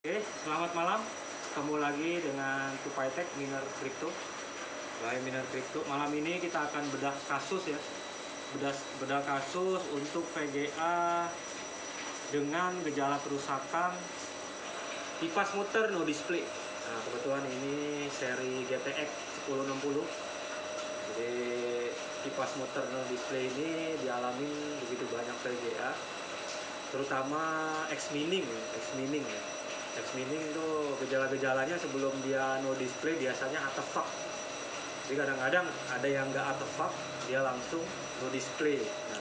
Oke, selamat malam. Ketemu lagi dengan Tupaitek Miner Crypto. Baik, Miner Crypto. Malam ini kita akan bedah kasus ya. Bedah kasus untuk VGA dengan gejala kerusakan kipas muter no display. Nah, kebetulan ini seri GTX 1060. Jadi kipas muter no display ini dialami begitu banyak VGA, terutama X-mining ya. X-mining itu gejala-gejalanya sebelum dia no display biasanya artefak. Jadi kadang-kadang ada yang nggak artefak, dia langsung no display. Nah,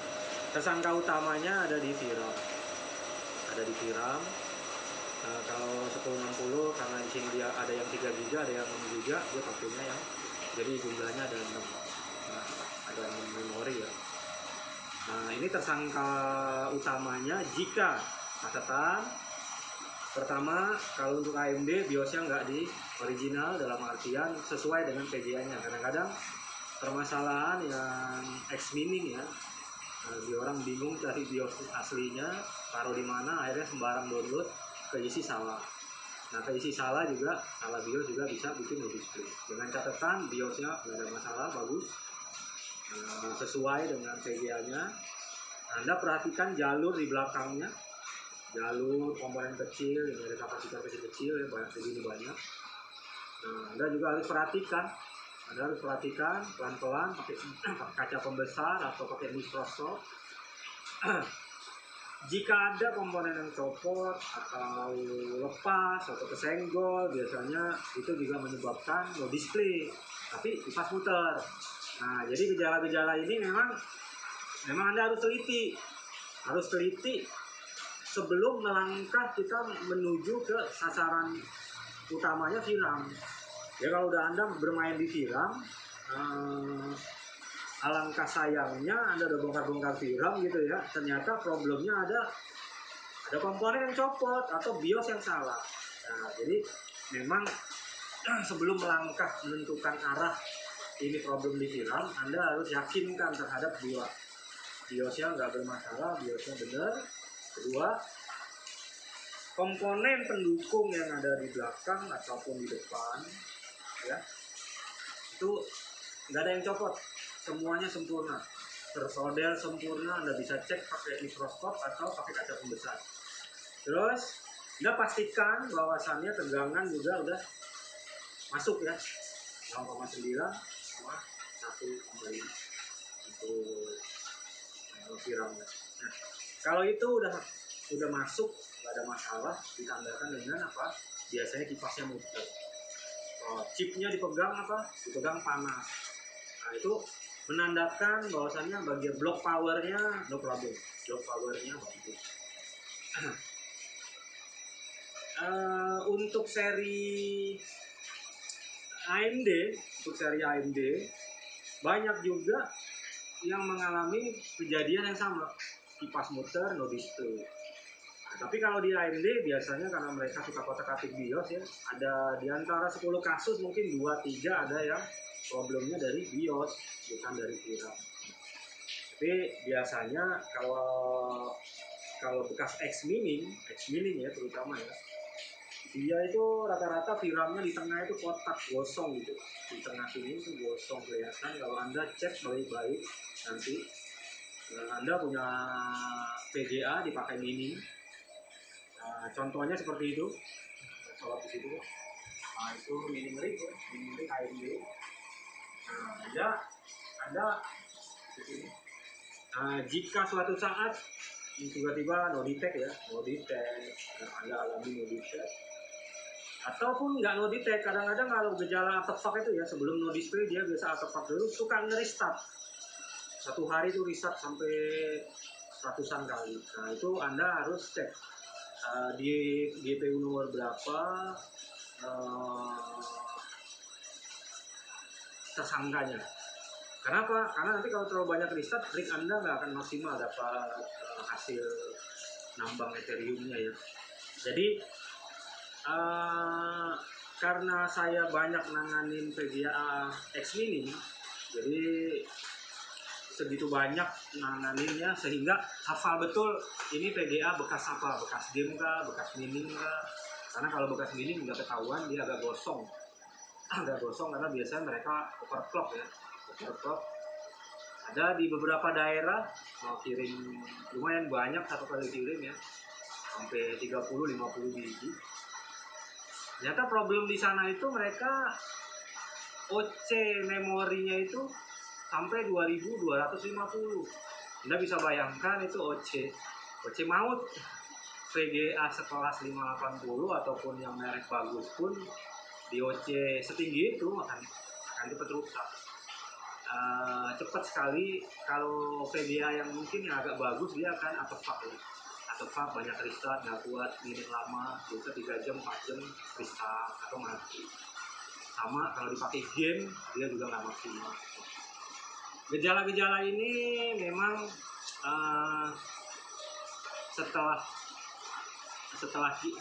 tersangka utamanya ada di VRAM. Nah, kalau 1060 karena di sini dia ada yang 3 GB, ada yang 6 GB, dia pakainya yang jadi jumlahnya ada 6. Nah, ada 6 memori ya. Nah, ini tersangka utamanya jika catatan pertama, kalau untuk AMD BIOSnya nggak di original dalam artian sesuai dengan PGA-nya. Kadang-kadang permasalahan yang X-mining ya, di orang bingung cari BIOS aslinya, taruh di mana, akhirnya sembarang download, keisi salah. Nah, keisi salah juga, salah BIOS juga bisa bikin no display. Dengan catatan BIOSnya nggak ada masalah, bagus, sesuai dengan PGA-nya. Anda perhatikan jalur di belakangnya, jalur komponen kecil yang ada kapasitor kecil ya, segini banyak. Nah, Anda juga harus perhatikan, pelan-pelan pakai kaca pembesar atau pakai mikroskop. Jika ada komponen yang copot atau lepas atau kesenggol, biasanya itu juga menyebabkan no display, tapi kipas muter. Nah, jadi gejala-gejala ini memang Anda harus teliti sebelum melangkah kita menuju ke sasaran utamanya VRAM. Ya, kalau udah Anda bermain di VRAM, alangkah sayangnya Anda udah bongkar-bongkar VRAM gitu ya, ternyata problemnya ada komponen yang copot atau BIOS yang salah. Nah, jadi memang sebelum melangkah menentukan arah ini problem di VRAM, Anda harus yakinkan terhadap BIOS-nya nggak bermasalah, BIOS-nya benar. Kedua, komponen pendukung yang ada di belakang ataupun di depan ya, itu nggak ada yang copot, semuanya sempurna, tersolder sempurna. Anda bisa cek pakai mikroskop atau pakai kaca pembesar. Terus Anda pastikan bahwasannya tegangan juga udah masuk ya, 0,9 sama 1,5 untuk VRAM. Nah, kalau itu udah masuk, nggak ada masalah, ditandakan dengan apa? Biasanya kipasnya muter. Chipnya dipegang panas. Nah, itu menandakan bahwasannya bagian block powernya no problem, block powernya bagus. Untuk seri AMD banyak juga yang mengalami kejadian yang sama, kipas muter no display. Nah, tapi kalau di AMD biasanya karena mereka suka kotak-katik BIOS ya, ada di antara 10 kasus mungkin 2-3 ada yang problemnya dari BIOS, bukan dari VRAM. Tapi biasanya kalau bekas X-mining ya terutama ya, dia itu rata-rata VRAM-nya di tengah itu kotak gosong gitu. Di tengah sini itu gosong kelihatan. Kalau Anda cek baik-baik nanti, Anda punya VGA dipakai mining. Nah, contohnya seperti itu. Coba di situ. Nah, itu mining rig AMD. Nah, Anda di sini. Nah, jika suatu saat tiba-tiba no detect, Anda alami no detect, ataupun nggak no detect, kadang-kadang kalau gejala artefak itu ya, sebelum no display dia biasa artefak dulu, suka nge-restart. Satu hari itu restart sampai ratusan kali. Nah, itu Anda harus cek di GPU nomor berapa, tersangkanya. Kenapa? Karena nanti kalau terlalu banyak restart, rig Anda nggak akan maksimal dapat hasil nambang Ethereum-nya ya. Jadi karena saya banyak nanganin VGA X-mining, jadi segitu banyak nanganinnya sehingga hafal betul ini VGA bekas apa, bekas game kah, bekas mining kah, Karena kalau bekas milling nggak ketahuan, dia agak gosong. Agak gosong karena biasanya mereka overclock ya. Overclock. Ada di beberapa daerah mau kirim lumayan banyak satu kali kirim ya. Sampai 30-50 biji. Ternyata problem di sana itu mereka OC memorinya itu sampai 2250. Anda bisa bayangkan itu OC maut. VGA sekelas 580 ataupun yang merek bagus pun di OC setinggi itu akan cepat rusak. Cepat sekali. Kalau VGA yang mungkin yang agak bagus dia akan artefak ya. Artefak banyak restart, nggak kuat, minit lama, bisa 3 jam, 4 jam restart atau mati. Sama kalau dipakai game dia juga nggak maksimal. Gejala-gejala ini memang setelah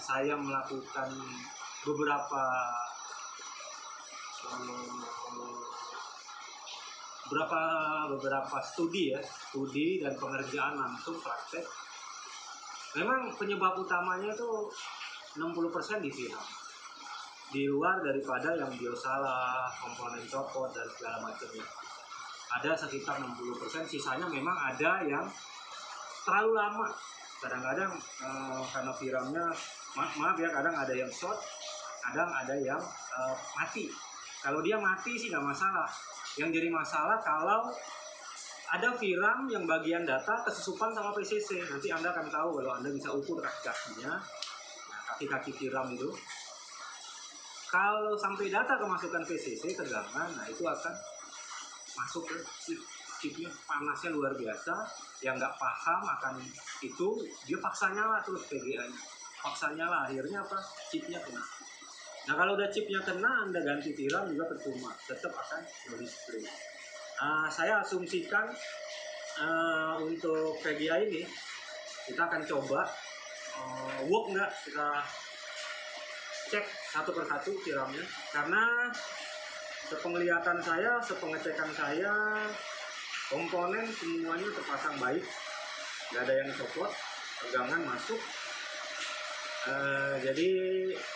saya melakukan beberapa studi dan pengerjaan langsung praktek, memang penyebab utamanya itu 60% di VRAM, di luar daripada yang biosalah, komponen copot dan segala macamnya. Ada sekitar 60%, sisanya memang ada yang terlalu lama. Kadang-kadang karena VRAM-nya, maaf ya, kadang ada yang short, kadang ada yang mati. Kalau dia mati sih nggak masalah. Yang jadi masalah kalau ada VRAM yang bagian data kesusupan sama PCC. Nanti Anda akan tahu kalau Anda bisa ukur kaki-kakinya, kaki-kaki VRAM itu. Kalau sampai data kemasukan PCC tegangan, nah itu akan masuk ke chipnya, panasnya luar biasa. Yang nggak paham akan itu, dia paksa nyala terus VGA-nya, paksa nyala, akhirnya apa? Chipnya kena. Nah kalau udah chipnya kena, Anda ganti VRAM juga percuma, tetap akan no-display. Saya asumsikan untuk VGA ini kita akan coba work nggak, kita cek satu persatu VRAM-nya, karena sepenglihatan saya, sepengecekan saya, komponen semuanya terpasang baik, nggak ada yang copot, tegangan masuk. Jadi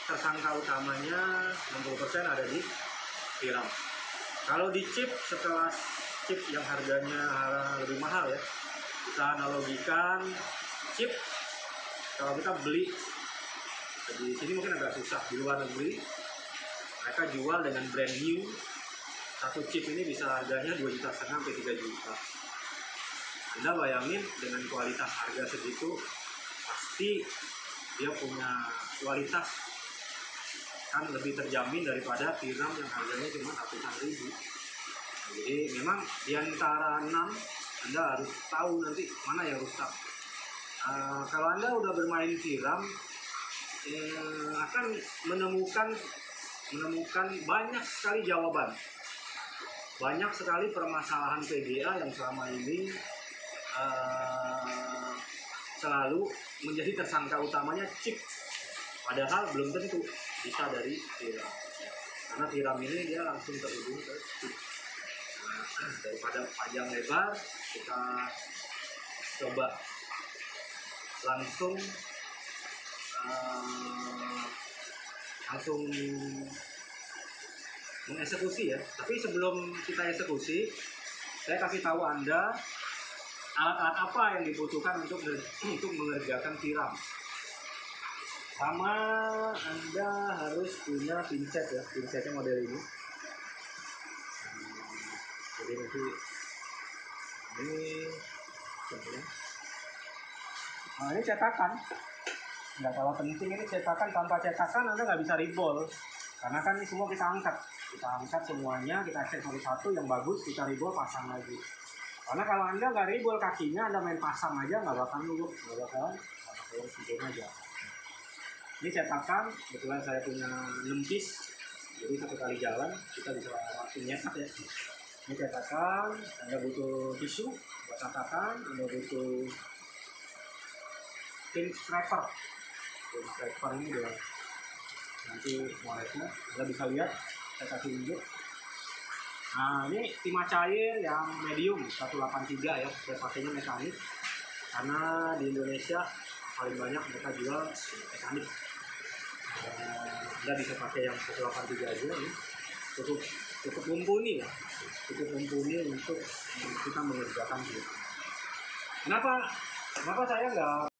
tersangka utamanya 60% ada di VRAM. Kalau di chip, setelah chip yang harganya lebih mahal ya, kita analogikan chip, kalau kita beli di sini mungkin agak susah, di luar negeri mereka jual dengan brand new. Satu chip ini bisa harganya 2,5 juta sampai 3 juta. Anda bayangin dengan kualitas harga segitu, pasti dia punya kualitas kan lebih terjamin daripada VRAM yang harganya cuma ratusan ribu. Jadi memang di antara 6 Anda harus tahu nanti mana yang rusak. Kalau Anda udah bermain VRAM, akan menemukan banyak sekali jawaban. Banyak sekali permasalahan VGA yang selama ini selalu menjadi tersangka utamanya chip, padahal belum tentu bisa dari VRAM, karena VRAM ini dia langsung terhubung ke chip. Daripada panjang lebar, kita coba langsung mengeksekusi ya. Tapi sebelum kita eksekusi, saya kasih tahu Anda alat-alat apa yang dibutuhkan untuk mengerjakan VRAM. Sama, Anda harus punya pinset ya, pinsetnya model ini. Jadi nanti ini cetakan. Nggak kalah penting, ini cetakan. Tanpa cetakan Anda nggak bisa ribol, karena kan ini semua kita angkat semuanya, kita cek satu-satu, yang bagus kita ribol, pasang lagi. Karena kalau Anda nggak ribol kakinya, Anda main pasang aja nggak bakal nunggu, nggak bakalan aja. Ini cetakan, kebetulan saya punya 6 piece, jadi satu kali jalan kita bisa langsung nyetak ya. Ini cetakan, Anda butuh tisu buat cetakan, Anda butuh pin scraper. Pin scraper ini dia nanti moletnya, Anda bisa lihat, saya kasih unjuk. Nah ini timah cair yang medium 183 ya, saya pakainya mekanik karena di Indonesia paling banyak mereka jual mekanik. Anda bisa pakai yang 183 aja nih. Cukup mumpuni ya, cukup mumpuni untuk kita mengerjakan ini. Kenapa saya nggak